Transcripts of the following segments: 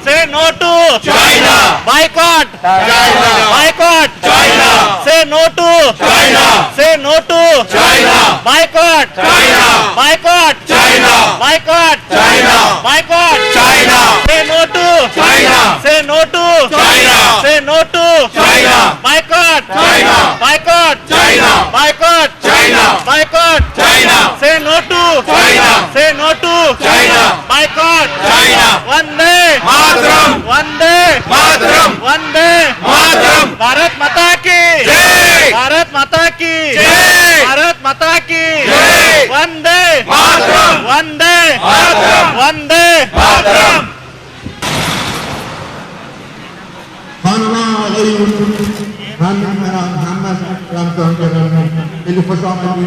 Say no to China. boycott. China. Boycott. China. Say no to China. Say no to China. boycott. China. Boycott. China. Boycott. China. Boycott. China. Say no to China. Say no to China. Say no to China. boycott. China. Boycott. China. Boycott. China. Boycott. China. Say no to China. Say no to China. boycott. China. Vande Mataram. Vande Mataram. Vande Mataram. Bharat माता की जय. भारत माता की जय. भारत माता की जय. वंदे मातरम. वंदे मातरम. वंदे Mataram. اللي فصامل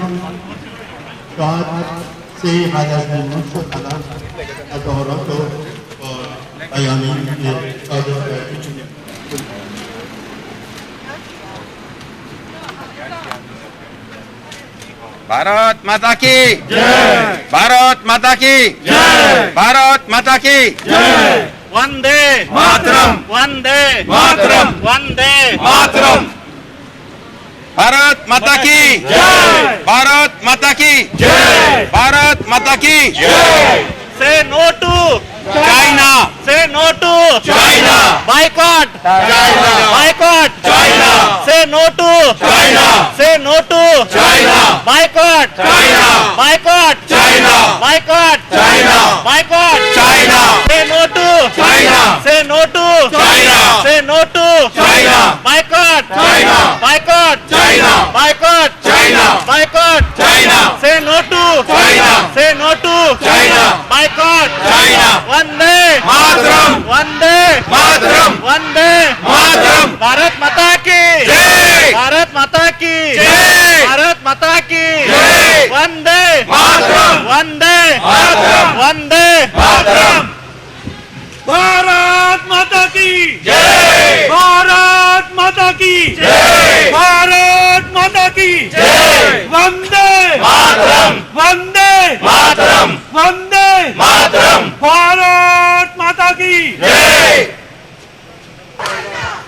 شاهد سي هذا المنصب على دورته وبياني Bharat माता की जय. भारत माता की जय. भारत माता की जय. वंदे मातरम. वंदे मातरम. वंदे मातरम. भारत माता की जय. भारत माता की जय. भारत माता की जय. Say no to China. Say no to China. boycott. China. Boycott. China. Say no to China. Say no to China. boycott. China. Boycott. China. Boycott. China. Boycott. China. Say no to China. Say no to China. Say no to China. boycott. China. Boycott. China. Boycott. China. Boycott. China. Say no to China. Say no to China. boycott. China. Vande Mataram. Vande Mataram. Vande Mataram. Bharat माता की जय. भारत माता की जय. भारत माता की जय. वंदे मातरम. वंदे मातरम. वंदे मातरम. भारत माता की जय. भारत माता की जय. भारत माता की जय. वंदे मातरम. वंदे मातरम. वंदे मातरम. भारत माता की जय.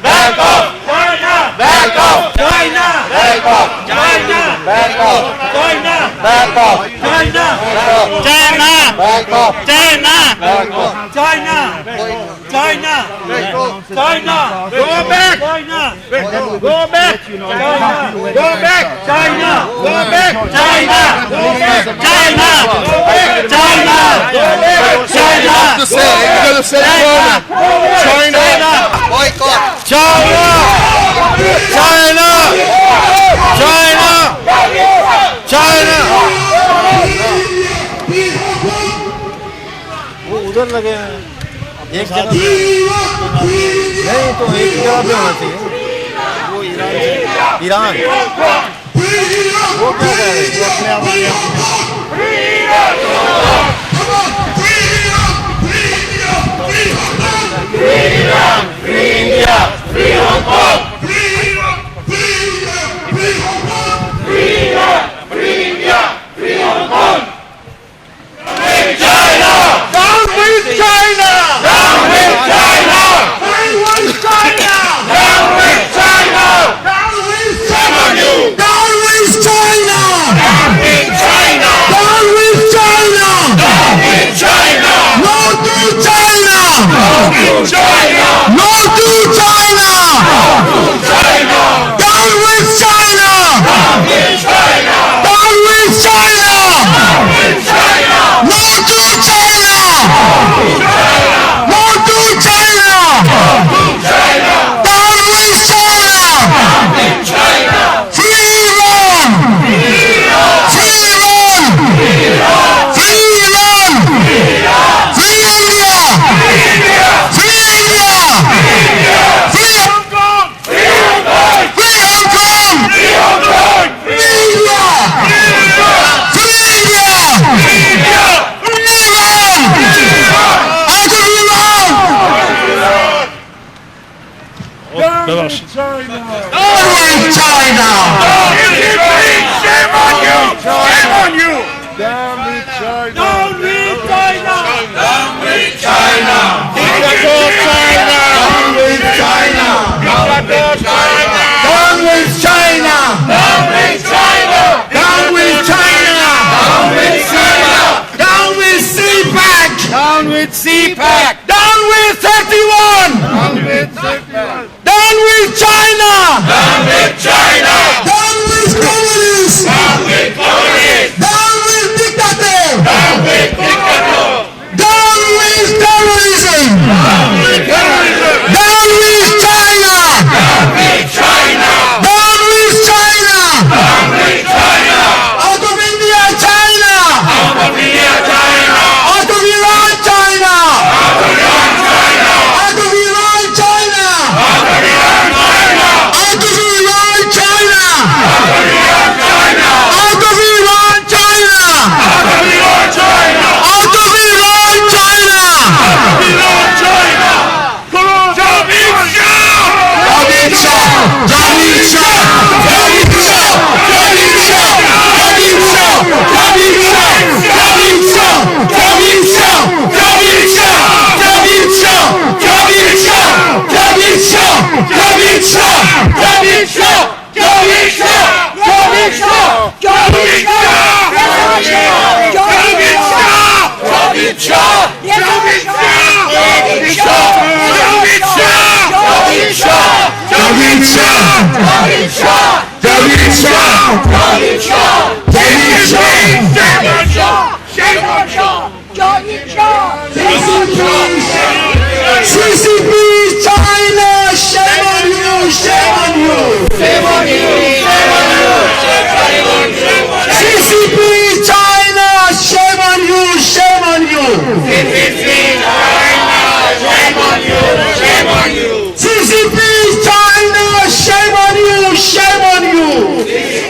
Back off. China Back off. China Back off. China Back off. China Back off. China China. China Back off. China Back off. China China China go back China go back China go back China go back China go back China go back China go back China to say it. You gotta say it China. Boycott. China. China. China. China. वो उधर लगे हैं एक जगह नहीं तो एक जगह पे होना चाहिए वो ईरान वो क्या कर रहे हैं अपने आप China! with 31! Down with China! Down with China! Down with communists! Down with communists! Down with dictator! Down with dictator! Down with terrorism! Down with terrorism! Down with China! Down with China! Down with China! Down with China! Out of India, China! Out of India, China! Out of Iran, China! Out of Iran, China! Out of Iran, China! Out of Iran, China! Out of Iran, China! Out of Iran, China! Out of Iran, China! Out of Iran, China! Out of Iran, China! Iran, China! Jamil Shah! Jamil Shah! Jamil Shah! Jamil Shah! Jamil Shah! Jamil Shah! Jamil Shah! Jamil Shah! Jamil Shah! Jamil Shah! Jamil Shah! Jamil Shah! Jamil Shah! Jamil Shah! Jamil Shah! Jamil CCP China, shame on you, shame on you. Shame on you! Shame on you! CCP China, shame on you, shame on you. Shame on you! Shame on you! CCP China, shame on you, shame on you. Shame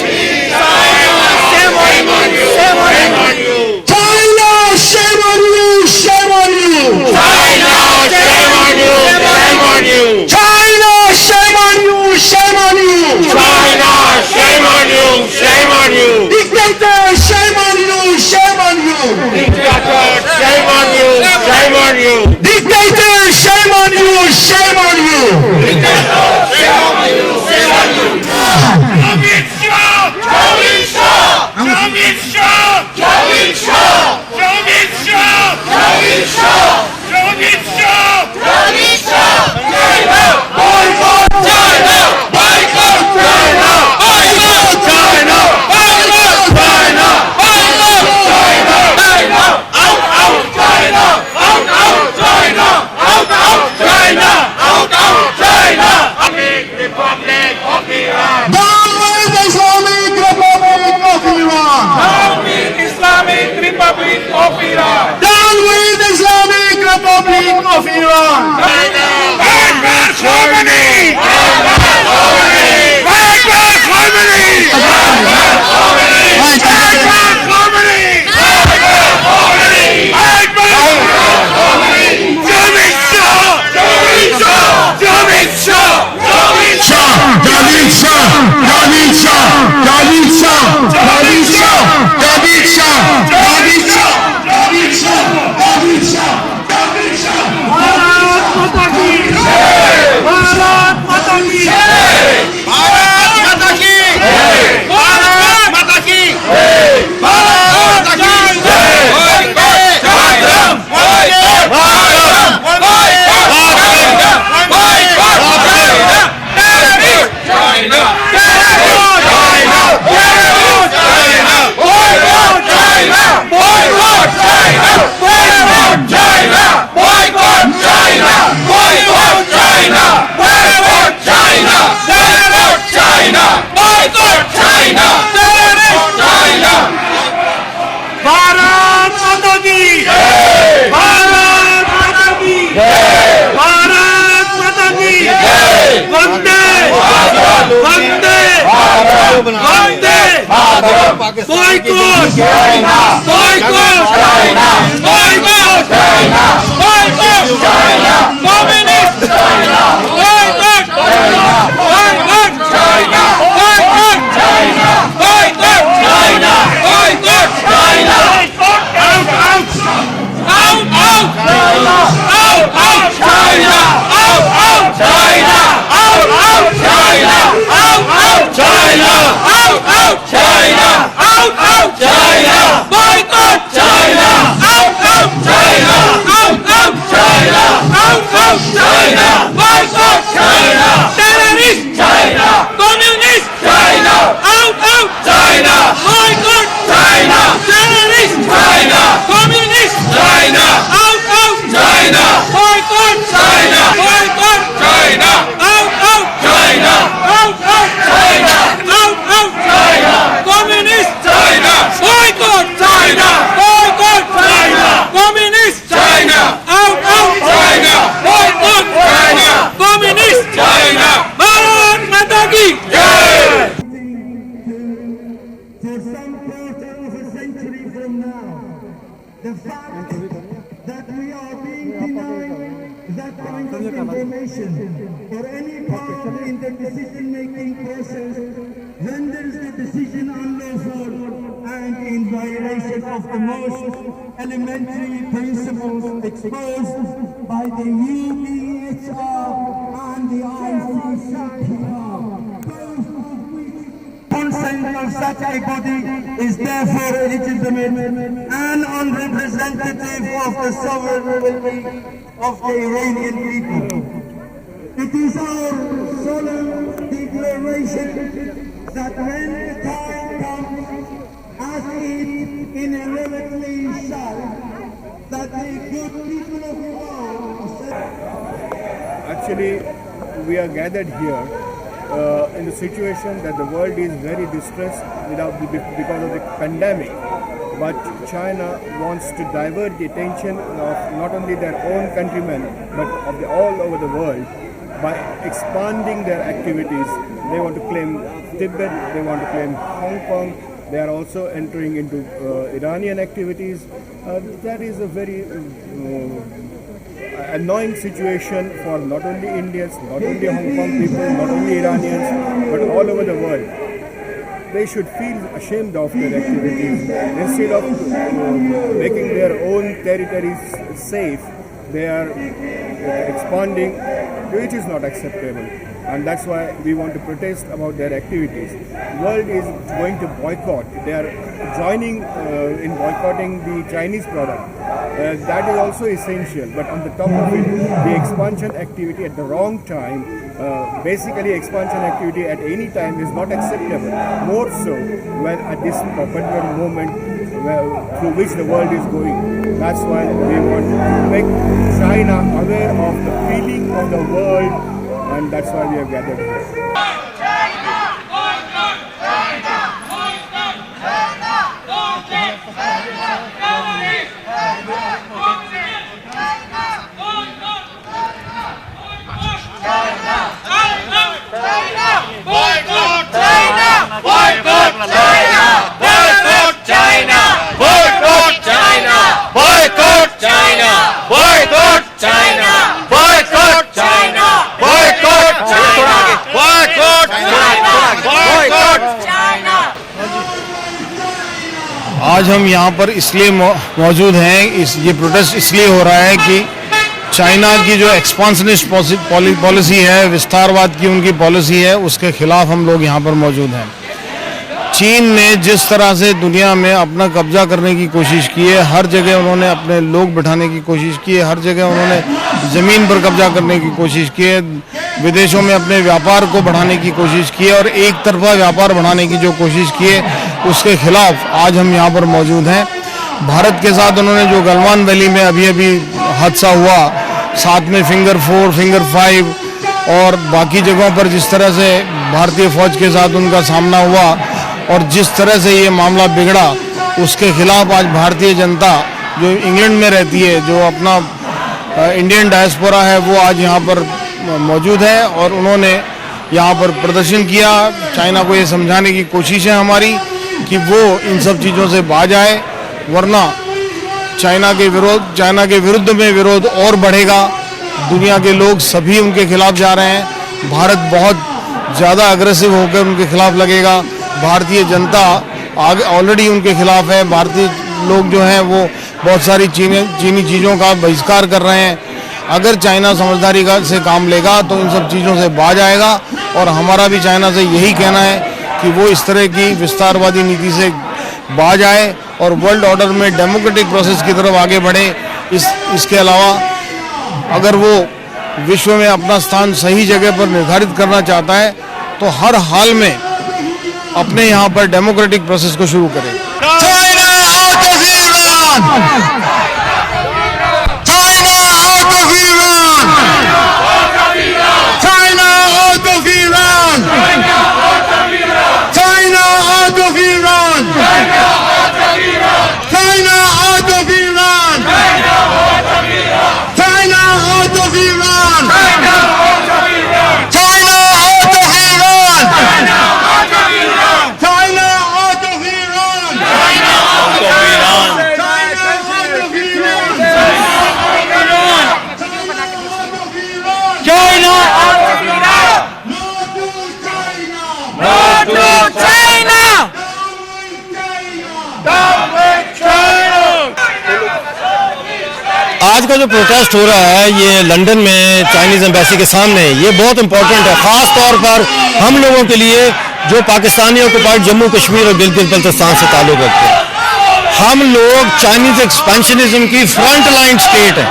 on you! Shame on you! China, shame on you, shame on you. China! Shame on you! Shame on you! China, shame on you, shame on you. China! Shame on you! Shame on you! Dictator, shame on you, shame on you. Dictator! Shame on you! Shame on you! Dictator, shame on you, shame on you. Dictator! Shame on you! Shame on you! Jamil Shah! Jamil Shah! Jamil Shah! Jamil Shah! Jamil Shah! Jamil Shah! Jamil Shah! Jamil Shah! China! Boycott China! Boycott China! Boycott China! Boycott China! Boycott China! China! Out! Out! China! Out! Out! China! Out! Out! China! Out! Out! China! Islamic Republic of Iran! Down with the Islamic Republic of Iran. Down with Islamic Republic of Iran! Down with the Islamic Republic of Iran. Akbar Khomeini! Akbar Khomeini! Akbar Khomeini! Akbar Khomeini! Akbar Khomeini! Akbar Khomeini! Akbar Khomeini! Jamil Shah! Jamil Shah! Jamil Shah! Jamil Shah! Jamil Shah, Jamil Shah, Jamil Shah, Jamil Shah, Jamil Shah, Jamil Shah, Jamil Shah, Jamil Shah, Jamil Shah. Bharat Mata ki jai! Bharat Mata ki jai! Bharat Mata ki jai! Bharat Mata ki jai! Bharat Mata ki jai! Boycott China! Boycott China! Boycott China! Boycott China! Terrorist China! Terrorist China! Terrorist China! Boycott China! Boycott China! Boycott China! Boycott China! Boycott China! Boycott China! Terrorist China! Boycott China! Terrorist China! Bharat Mata ki jai! Bharat Mata ki jai! Bharat Mata ki jai! Vande! Vande! Vande! Boycott! China! Boycott! China! Boycott! China! Boycott China! Communist China! Boycott China! Boycott China! Boycott China! Boycott China! Boycott China! Out! Out! Out! Out! China! Out! Out! China! Out! Out! China! Out! Out! China! Out! Out! China! Out! Out! China! Out! Out! China! Boycott China! Out! Out! China! Out! Out! China! Out! the fact that we are being denied that kind of information or any part in the decision-making process renders the decision unlawful and in violation of the most elementary principles exposed by the UBHR and the ICCPR. Consent of such a body is therefore legitimate and unrepresentative of the sovereignty of the Iranian people. It is our solemn declaration that when the time comes, as it inevitably shall, that the good people of Iran Actually, we are gathered here in the situation that the world is very distressed because of the pandemic. But China wants to divert the attention of not only their own countrymen but of all over the world by expanding their activities. They want to claim Tibet, they want to claim Hong Kong. They are also entering into Iranian activities. That is a very annoying situation for not only Indians, not only Hong Kong people, not only Iranians, but all over the world. They should feel ashamed of their activities. Instead of making their own territories safe, they are expanding, which is not acceptable. And that's why we want to protest about their activities. The world is going to boycott. They are joining in boycotting the Chinese product. That is also essential. But on the top of it, the expansion activity at the wrong time, basically expansion activity at any time is not acceptable. More so when at this particular moment through which the world is going. That's why we want to make China aware of the feeling of the world, and that's why we have gathered here. आज हम यहाँ पर इसलिए मौजूद हैं, ये protest इसलिए हो रहा है कि चाइना की जो एक्सपांशनिस्ट पॉलिसी है, विस्तारवाद की उनकी पॉलिसी है, उसके खिलाफ हम लोग यहाँ पर मौजूद हैं। चीन ने जिस तरह से दुनिया में अपना कब्जा करने की कोशिश की है, हर जगह उन्होंने अपने लोग बिठाने की कोशिश की है, हर जगह उन्होंने ज़मीन पर कब्जा करने की कोशिश की है, विदेशों में अपने व्यापार को बढ़ाने की कोशिश की है और एक तरफा व्यापार बढ़ाने की जो कोशिश की है, उसके खिलाफ आज हम यहाँ पर मौजूद हैं। भारत के साथ उन्होंने जो गलवान वैली में अभी हादसा हुआ, साथ में फिंगर 4, फिंगर 5 और बाकी जगहों पर जिस तरह से भारतीय फौज के साथ उनका सामना हुआ और जिस तरह से ये मामला बिगड़ा, उसके खिलाफ आज भारतीय जनता जो इंग्लैंड में रहती है, जो अपना इंडियन डायस्पोरा है, वो आज यहाँ पर मौजूद है और उन्होंने यहाँ पर प्रदर्शन किया। चाइना को ये समझाने की कोशिश है हमारी कि वो इन सब चीज़ों से बाज आए, वरना चाइना के विरुद्ध में विरोध और बढ़ेगा। दुनिया के लोग सभी उनके खिलाफ जा रहे हैं। भारत बहुत ज़्यादा अग्रेसिव होकर उनके खिलाफ लगेगा। भारतीय जनता आगे ऑलरेडी उनके खिलाफ है। भारतीय लोग जो हैं वो बहुत सारी चीनी चीज़ों का बहिष्कार कर रहे हैं। अगर चाइना समझदारी से काम लेगा तो इन सब चीज़ों से बाज आएगा और हमारा भी चाइना से यही कहना है कि वो इस तरह की विस्तारवादी नीति से बाज आए और वर्ल्ड ऑर्डर में डेमोक्रेटिक प्रोसेस की तरफ आगे बढ़े। इसके अलावा अगर वो विश्व में अपना स्थान सही जगह पर निर्धारित करना चाहता है तो हर हाल में अपने यहाँ पर डेमोक्रेटिक प्रोसेस को शुरू करें। आज का जो प्रोटेस्ट हो रहा है ये लंदन में चाइनीज़ एम्बेसी के सामने, ये बहुत इम्पोर्टेंट है, ख़ास तौर पर हम लोगों के लिए जो पाकिस्तानी ऑक्युपाइड जम्मू कश्मीर और गिलगित बल्तिस्तान से ताल्लुक़ रखते हैं। हम लोग चाइनीज़ एक्सपेंशनिज्म की फ्रंट लाइन स्टेट है,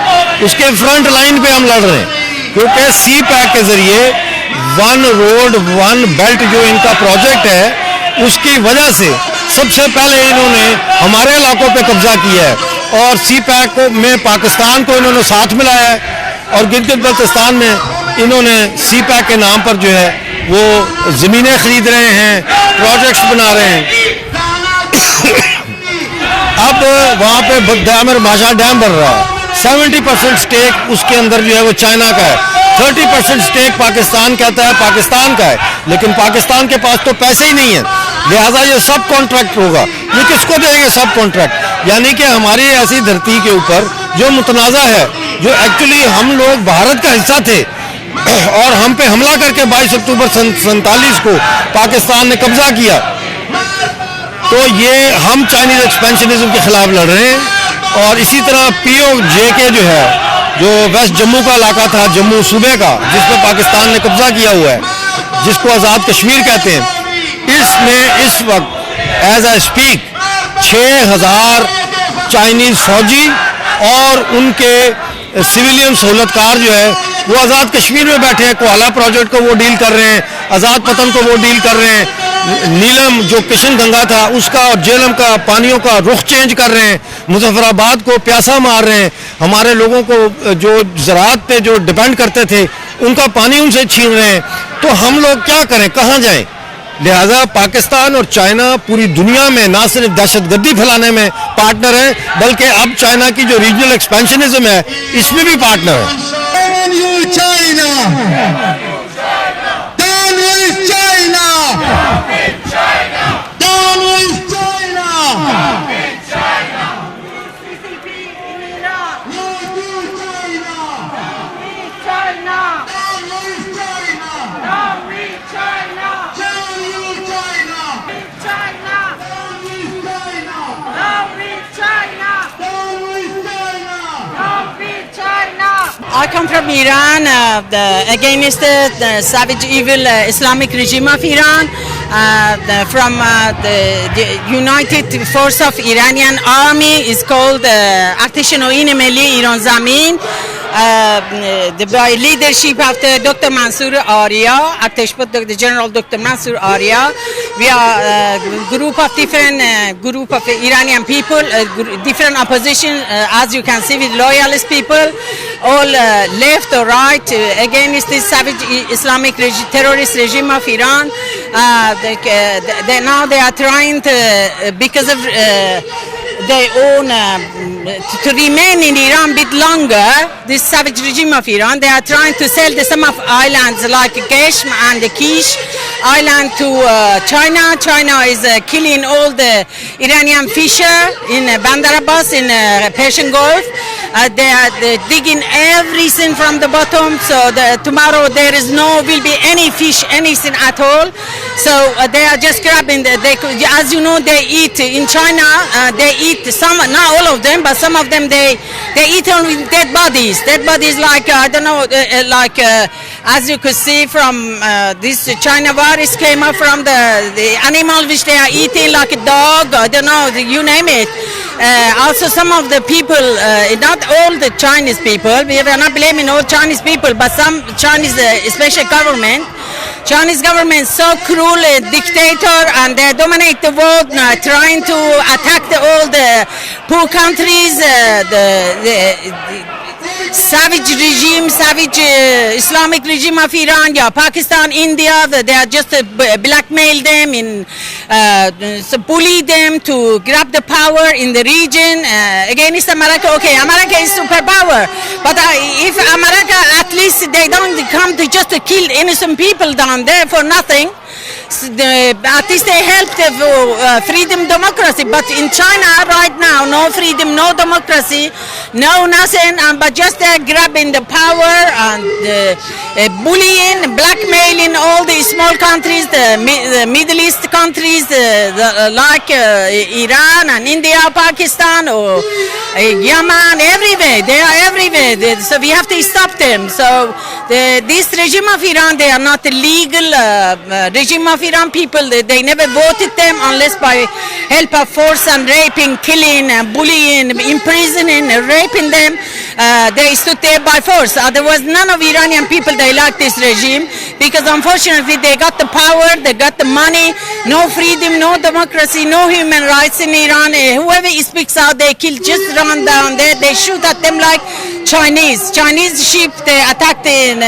उसके फ्रंट लाइन पे हम लड़ रहे हैं, क्योंकि सी पैक के ज़रिए वन रोड वन बेल्ट जो इनका प्रोजेक्ट है उसकी वजह से सबसे पहले इन्होंने हमारे इलाकों पे कब्जा किया है और सी पैक में पाकिस्तान को इन्होंने साथ मिलाया है और गिलगित बल्तिस्तान में इन्होंने सी पैक के नाम पर जो है वो ज़मीनें खरीद रहे हैं, प्रोजेक्ट्स बना रहे हैं। अब वहाँ पे डैम माशा डैम बन रहा है, 70% स्टेक उसके अंदर जो है वो चाइना का है, 30% स्टेक पाकिस्तान कहता है पाकिस्तान का है, लेकिन पाकिस्तान के पास तो पैसे ही नहीं है, लिहाजा ये सब कॉन्ट्रैक्ट होगा। ये किसको देंगे सब कॉन्ट्रैक्ट? यानी कि हमारी ऐसी धरती के ऊपर जो मुतनाज़ा है, जो एक्चुअली हम लोग भारत का हिस्सा थे और हम पे हमला करके 22 अक्टूबर 47 को पाकिस्तान ने कब्जा किया, तो ये हम चाइनीज़ एक्सपेंशनिज्म के खिलाफ लड़ रहे हैं। और इसी तरह POJ जो है, जो वेस्ट जम्मू का इलाका था, जम्मू सूबे का, जिस पर पाकिस्तान ने कब्जा किया हुआ है, जिसको आज़ाद कश्मीर कहते हैं, इसमें इस वक्त एज ए स्पीक 6000 चाइनीज़ फौजी और उनके सिविलियन सहूलतकार जो है वो आज़ाद कश्मीर में बैठे हैं। कोहाला प्रोजेक्ट को वो डील कर रहे हैं, आज़ाद पतन को वो डील कर रहे हैं, नीलम जो किशन गंगा था उसका और जेलम का पानियों का रुख चेंज कर रहे हैं, मुजफ्फराबाद को प्यासा मार रहे हैं, हमारे लोगों को जो ज़राअत पे जो डिपेंड करते थे उनका पानी उनसे छीन रहे हैं। तो हम लोग क्या करें, कहाँ जाएं? लिहाजा पाकिस्तान और चाइना पूरी दुनिया में ना सिर्फ दहशतगर्दी फैलाने में पार्टनर है, बल्कि अब चाइना की जो रीजनल एक्सपेंशनिज्म है इसमें भी पार्टनर है। I come from Iran against the savage evil Islamic regime of Iran. From the United Force of Iranian Army is called Artesh Noin Milli Iran Zamin. By leadership of the Dr. Mansour Arya, the General Dr. Mansour Arya, we are a group of different group of Iranian people, different opposition, as you can see, with loyalist people, all left or right against this savage Islamic terrorist regime of Iran. Now they are trying to, because of their own to remain in Iran a bit longer, this savage regime of Iran, they are trying to sell some of islands like Geshm and the Kish island to China. China is killing all the Iranian fisher in Bandar Abbas in Persian Gulf. They are digging everything from the bottom, so tomorrow there is will be any fish, anything at all. So they are just grabbing. As you know, they eat in China. They eat some, not all of them, but some of them they eat only dead bodies. Dead bodies like I don't know, as you could see from this China virus came up from the animal which they are eating, like a dog. I don't know, you name it. Also, some of the people, not all the Chinese people, we are not blaming all Chinese people, but some Chinese, especially government. Chinese government so cruel, a dictator, and they dominate the world, trying to attack all the poor countries, the savage regime, savage Islamic regime of Iran, yeah, Pakistan, India, they are just blackmail them, bully them to grab the power in the region against America. Okay, America is superpower, but if America, at least they don't come to just to kill innocent people down there for nothing. at least they helped freedom, democracy. But in China right now, no freedom, no democracy, no nothing, but just grabbing the power and bullying, blackmailing all the small countries, the Middle East countries, like Iran and India, Pakistan, or Yemen, everywhere. They are everywhere. So we have to stop them. So this regime of Iran, they are not a legal regime of Iran people. They never voted them unless by help of force and raping, killing, bullying, imprisoning, raping them. They stood there by force. Otherwise, none of Iranian people, they like this regime because unfortunately they got the power, they got the money, no freedom, no democracy, no human rights in Iran. Whoever speaks out, they kill, just run down there. They shoot at them like Chinese ship. They attacked in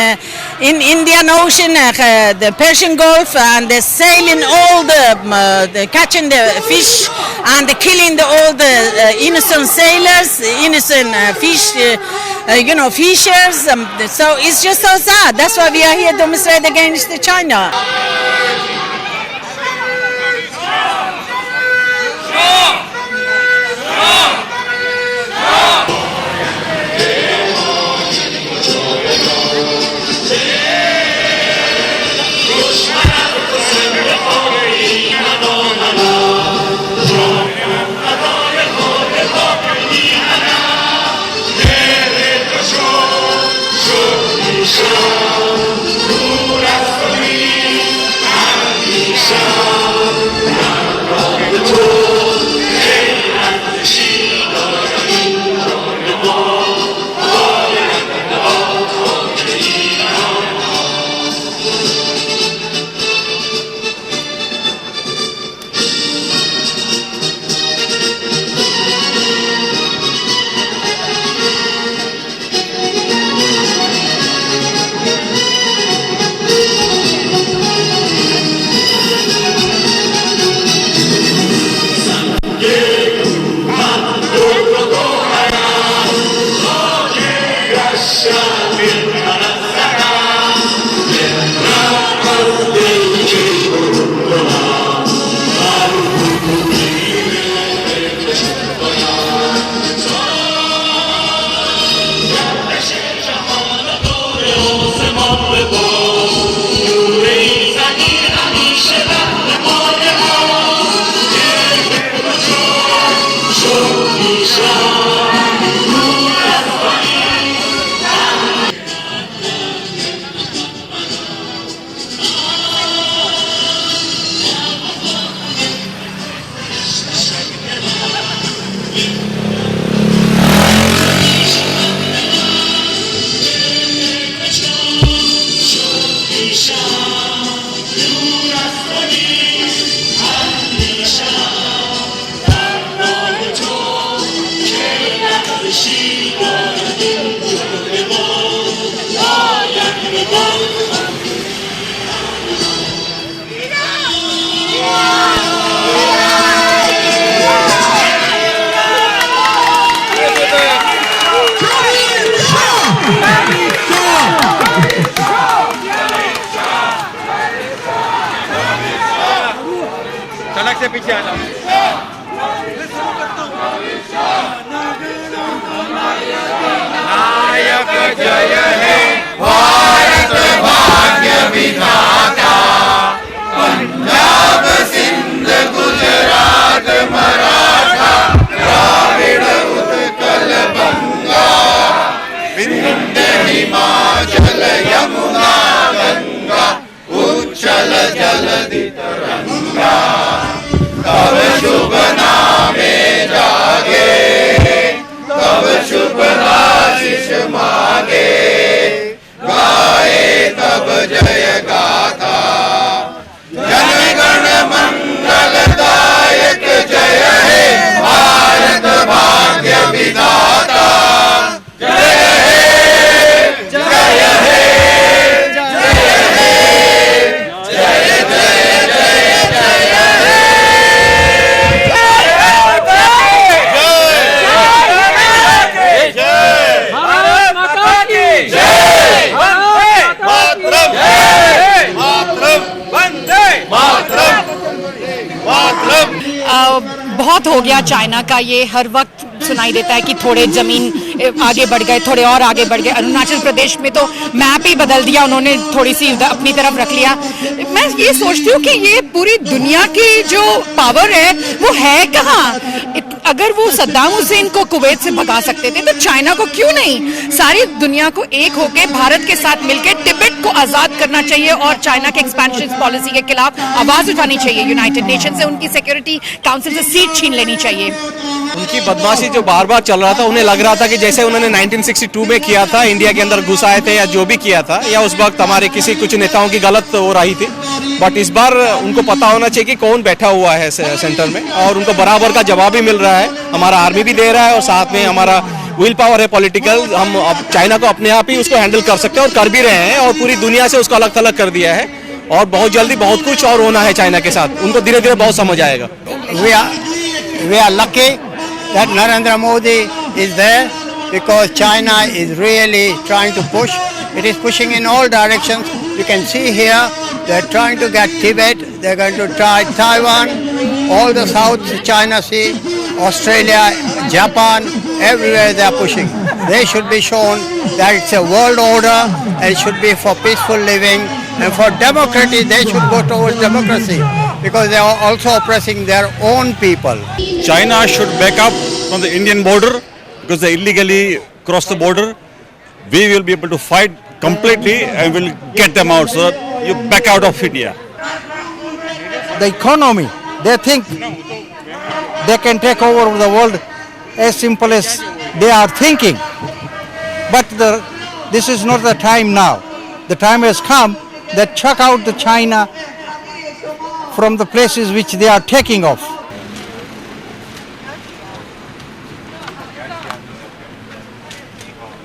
Indian Ocean, the Persian Gulf, and they're sailing all the catching the fish and killing all the innocent sailors, innocent fish, fishers. So it's just so sad. That's why we are here demonstrating against China. सड़क से पीछे आना नायक जय हे भारत भाग्य विधाता पंजाब सिंध गुजरात मराठा द्राविड़ उत्कल बंगा विंध्य हिमाचल यमुना गंगा उच्चल जलधि तरंगा तब शुभ नामे जागे तब शुभ आशीष मांगे गाए तब जय गाथा जन गण मंगलदायक जय हे भारत भाग्य विधाता जय हे जय हे जय हे जय जय जय जय हे मातरम वंदे बहुत हो गया चाइना का, ये हर वक्त सुनाई देता है कि थोड़े जमीन आगे बढ़ गए, थोड़े और आगे बढ़ गए। अरुणाचल प्रदेश में तो मैप ही बदल दिया उन्होंने, थोड़ी सी अपनी तरफ रख लिया। मैं ये सोचती हूँ कि ये पूरी दुनिया की जो पावर है वो है कहाँ? अगर वो सद्दाम हुसैन को कुवैत से भगा सकते थे तो चाइना को क्यों नहीं? सारी दुनिया को एक होकर भारत के साथ मिलकर तिब्बत को आजाद करना चाहिए और चाइना के एक्सपेंशन पॉलिसी के खिलाफ आवाज उठानी चाहिए। यूनाइटेड नेशन से उनकी सिक्योरिटी काउंसिल से सीट छीन लेनी चाहिए। उनकी बदमाशी जो बार बार चल रहा था, उन्हें लग रहा था कि जैसे उन्होंने 1962 में किया था, इंडिया के अंदर घुस आए थे या जो भी किया था, या उस वक्त हमारे कुछ नेताओं की गलत हो रही थी। बट इस बार उनको पता होना चाहिए कि कौन बैठा हुआ है सेंटर में, और उनको बराबर का जवाब भी मिल रहा है। हमारा आर्मी भी दे रहा है और साथ में हमारा विल पावर है पॉलिटिकल। हम अब चाइना को अपने आप ही उसको हैंडल कर सकते हैं और कर भी रहे हैं, और पूरी दुनिया से उसको अलग थलग कर दिया है। और बहुत जल्दी बहुत कुछ और होना है चाइना के साथ, उनको धीरे धीरे बहुत समझ आएगा। We are lucky that Narendra Modi is there, because China is really trying to push. It is pushing in all directions. You can see here they are trying to get Tibet, they are going to try Taiwan, all the South China Sea, Australia, Japan, everywhere they are pushing. They should be shown that it's a world order and it should be for peaceful living, and for democracy they should go towards democracy, because they are also oppressing their own people. China should back up from the Indian border, because they illegally crossed the border. We will be able to fight completely and will get them out. So you back out of India. The economy, they think they can take over the world as simple as they are thinking. But this is not the time now. The time has come that chuck out the China from the places which they are taking off.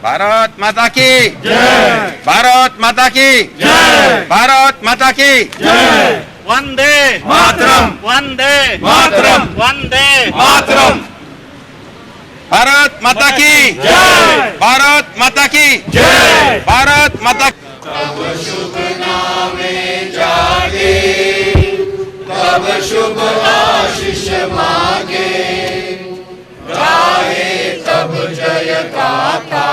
Bharat माता की जय, भारत माता की जय, भारत माता की जय। वंदे मातरम, वंदे मातरम, वंदे मातरम। भारत माता की जय, भारत माता की जय, भारत माता। तब शुभ नामे जागे, तब शुभ आशीष मांगे, गाए तब जय गाथा,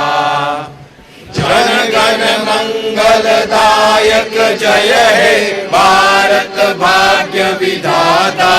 जन गण मंगलदायक जय हे भारत भाग्य विधाता।